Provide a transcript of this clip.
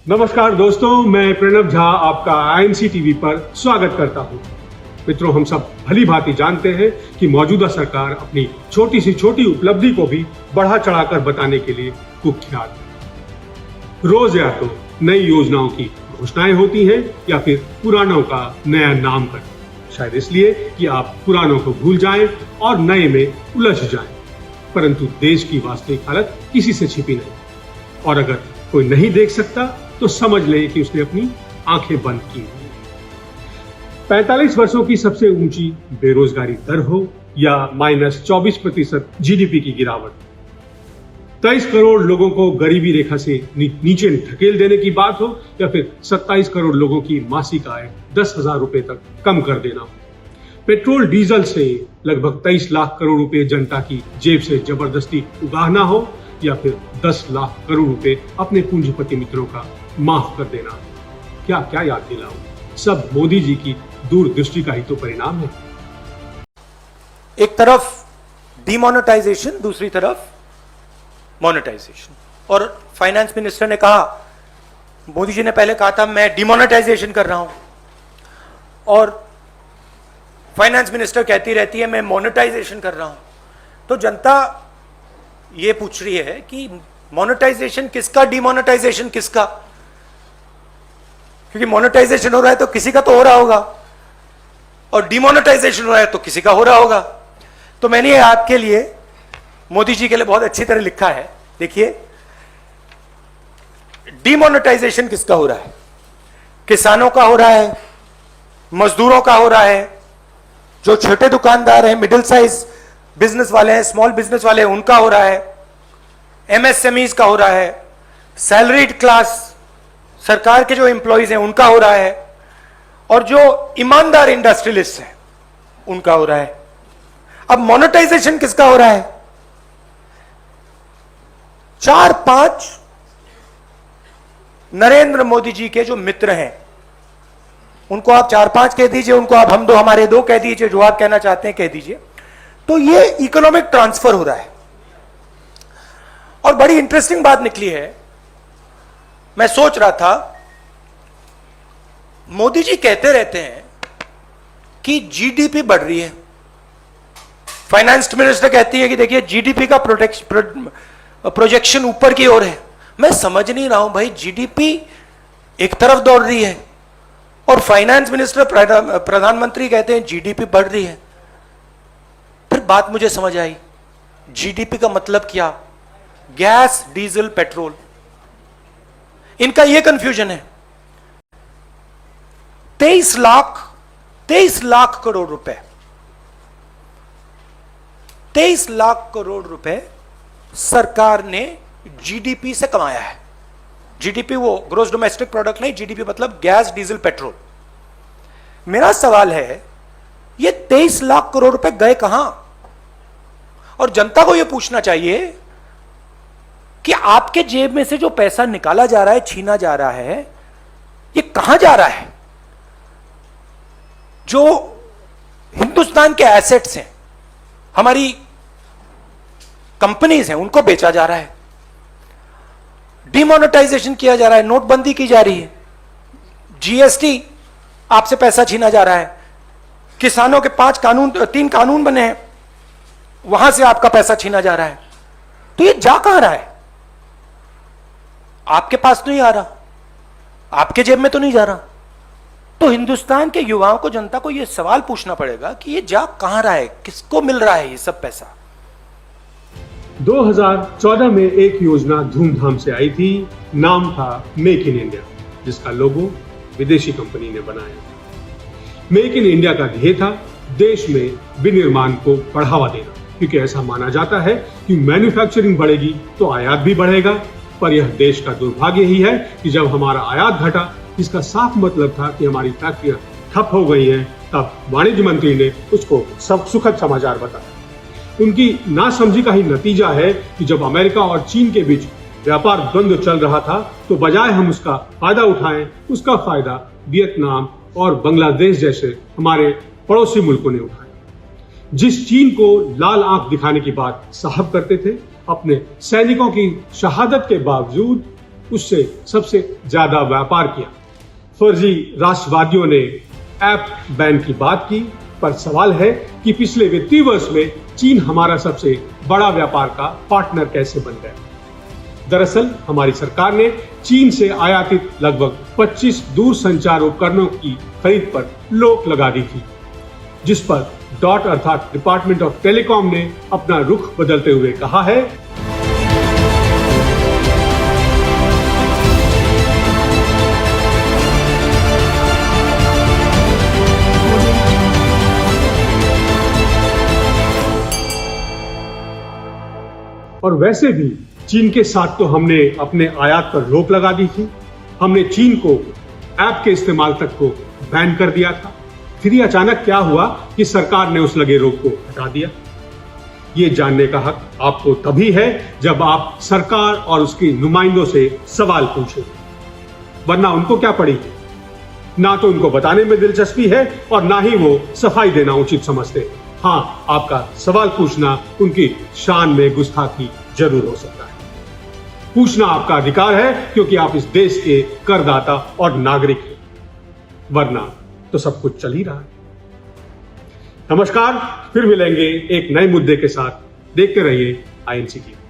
नमस्कार दोस्तों, मैं प्रणव झा आपका आईएनसी टीवी पर स्वागत करता हूं। मित्रों, हम सब भली भांति जानते हैं कि मौजूदा सरकार अपनी छोटी सी छोटी उपलब्धि को भी बढ़ा चढ़ाकर बताने के लिए कुख्यात है। रोज या तो नई योजनाओं की घोषणाएं होती हैं या फिर पुरानों का नया नामकरण, शायद इसलिए कि आप पुरानों को भूल जाएं और नए में उलझ जाएं। परंतु देश की वास्तविक हालत किसी से छिपी नहीं, और अगर कोई नहीं देख सकता तो समझ लें कि उसने अपनी आंखें बंद की। 45 वर्षों की सबसे ऊंची बेरोजगारी दर हो या -24% जीडीपी की गिरावट, 23 करोड़ लोगों को गरीबी रेखा से नीचे ढकेल देने की बात हो या फिर 27 करोड़ लोगों की मासिक आय 10,000 रुपए तक कम कर देना हो, पेट्रोल डीजल से लगभग 23 लाख करोड़ रुपए जनता की जेब से जबरदस्ती उगाहना हो या फिर 10 लाख करोड़ रुपए अपने पूंजीपति मित्रों का माफ कर देना, क्या क्या याद दिलाऊं। सब मोदी जी की दूरदृष्टि का ही तो परिणाम है। एक तरफ डिमोनेटाइजेशन, दूसरी तरफ मोनेटाइजेशन। और फाइनेंस मिनिस्टर ने कहा, मोदी जी ने पहले कहा था मैं डिमोनेटाइजेशन कर रहा हूं, और फाइनेंस मिनिस्टर कहती रहती है मैं मोनेटाइजेशन कर रहा हूं। तो जनता ये पूछ रही है कि मोनेटाइजेशन किसका, डिमोनेटाइजेशन किसका? क्योंकि मोनेटाइजेशन हो रहा है तो किसी का तो हो रहा होगा, और डिमोनेटाइजेशन हो रहा है तो किसी का हो रहा होगा। तो मैंने आपके लिए, मोदी जी के लिए बहुत अच्छी तरह लिखा है। देखिए, डिमोनेटाइजेशन किसका हो रहा है? किसानों का हो रहा है, मजदूरों का हो रहा है, जो छोटे दुकानदार हैं, मिडिल साइज बिजनेस वाले हैं, स्मॉल बिजनेस वाले हैं, उनका हो रहा है, एमएसएमईज का हो रहा है, सैलरीड क्लास सरकार के जो एम्प्लॉइज हैं उनका हो रहा है, और जो ईमानदार इंडस्ट्रियलिस्ट हैं उनका हो रहा है। अब मोनेटाइजेशन किसका हो रहा है? 4-5 नरेंद्र मोदी जी के जो मित्र हैं, उनको आप 4-5 कह दीजिए, उनको आप हम दो हमारे दो कह दीजिए, जो आप कहना चाहते हैं कह दीजिए। तो ये इकोनॉमिक ट्रांसफर हो रहा है। और बड़ी इंटरेस्टिंग बात निकली है, मैं सोच रहा था, मोदी जी कहते रहते हैं कि जीडीपी बढ़ रही है, फाइनेंस मिनिस्टर कहती है कि देखिए जीडीपी का प्रोजेक्शन ऊपर की ओर है। मैं समझ नहीं रहा हूं भाई, जीडीपी एक तरफ दौड़ रही है और फाइनेंस मिनिस्टर, प्रधानमंत्री कहते हैं जीडीपी बढ़ रही है। फिर बात मुझे समझ आई, जीडीपी का मतलब क्या? गैस, डीजल, पेट्रोल, इनका यह कंफ्यूजन है। 23 लाख करोड़ रुपए, 23 लाख करोड़ रुपए सरकार ने जीडीपी से कमाया है। जीडीपी वो ग्रोस डोमेस्टिक प्रोडक्ट नहीं, जीडीपी मतलब गैस, डीजल, पेट्रोल। मेरा सवाल है, ये 23 लाख करोड़ रुपए गए कहां? और जनता को यह पूछना चाहिए कि आपके जेब में से जो पैसा निकाला जा रहा है, छीना जा रहा है, ये कहां जा रहा है? जो हिंदुस्तान के एसेट्स हैं, हमारी कंपनीज हैं, उनको बेचा जा रहा है, डिमोनेटाइजेशन किया जा रहा है, नोटबंदी की जा रही है, जीएसटी आपसे पैसा छीना जा रहा है, किसानों के 3 कानून बने हैं, वहां से आपका पैसा छीना जा रहा है। तो ये जा कहां रहा है? आपके पास तो नहीं आ रहा, आपके जेब में तो नहीं जा रहा। तो हिंदुस्तान के युवाओं को, जनता को यह सवाल पूछना पड़ेगा कि ये जा कहां रहा है, किसको मिल रहा है ये सब पैसा? 2014 में एक योजना धूमधाम से आई थी, नाम था मेक इन इंडिया, जिसका लोगो विदेशी कंपनी ने बनाया। मेक इन इंडिया का ध्येय था देश में विनिर्माण को बढ़ावा देना, क्योंकि ऐसा माना जाता है कि मैन्युफैक्चरिंग बढ़ेगी तो आयात भी बढ़ेगा। पर यह देश का दुर्भाग्य ही है कि जब हमारा आयात घटा, जिसका साफ मतलब था कि हमारी फैक्ट्रियां ठप हो गई हैं, तब वाणिज्य मंत्री ने उसको सब सुखद समाचार बताया। उनकी नासमझी का ही नतीजा है कि जब अमेरिका और चीन के बीच व्यापार द्वंद्व चल रहा था, तो बजाय हम उसका फायदा उठाएं, उसका फायदा वियतनाम और बांग्लादेश जैसे हमारे पड़ोसी मुल्कों ने उठाया। जिस चीन को लाल आंख दिखाने की बात साहब करते थे, अपने सैनिकों की शहादत के बावजूद उससे सबसे ज्यादा व्यापार किया। फर्जी राष्ट्रवादियों ने ऐप बैन की बात की, पर सवाल है कि पिछले वित्तीय वर्ष में चीन हमारा सबसे बड़ा व्यापार का पार्टनर कैसे बन गया। दरअसल हमारी सरकार ने चीन से आयातित लगभग 25 दूरसंचार उपकरणों की खरीद पर रोक लगा दी थी, जिस पर डॉट अर्थात डिपार्टमेंट ऑफ टेलीकॉम ने अपना रुख बदलते हुए कहा है और वैसे भी चीन के साथ तो हमने अपने आयात पर रोक लगा दी थी। हमने चीन को ऐप के इस्तेमाल तक को बैन कर दिया था। फिर ये अचानक क्या हुआ कि सरकार ने उस लगे रोक को हटा दिया। ये जानने का हक आपको तभी है जब आप सरकार और उसके नुमाइंदों से सवाल पूछें, वरना उनको क्या पड़ी है। ना तो उनको बताने में दिलचस्पी है और ना ही वो सफाई देना उचित समझते हैं। हाँ, आपका सवाल पूछना उनकी शान में गुस्ताखी जरूर हो सकता है। पूछना आपका अधिकार है क्योंकि आप इस देश के करदाता और नागरिक हैं, वरना तो सब कुछ चल ही रहा है। नमस्कार, फिर मिलेंगे एक नए मुद्दे के साथ। देखते रहिए INC टीवी।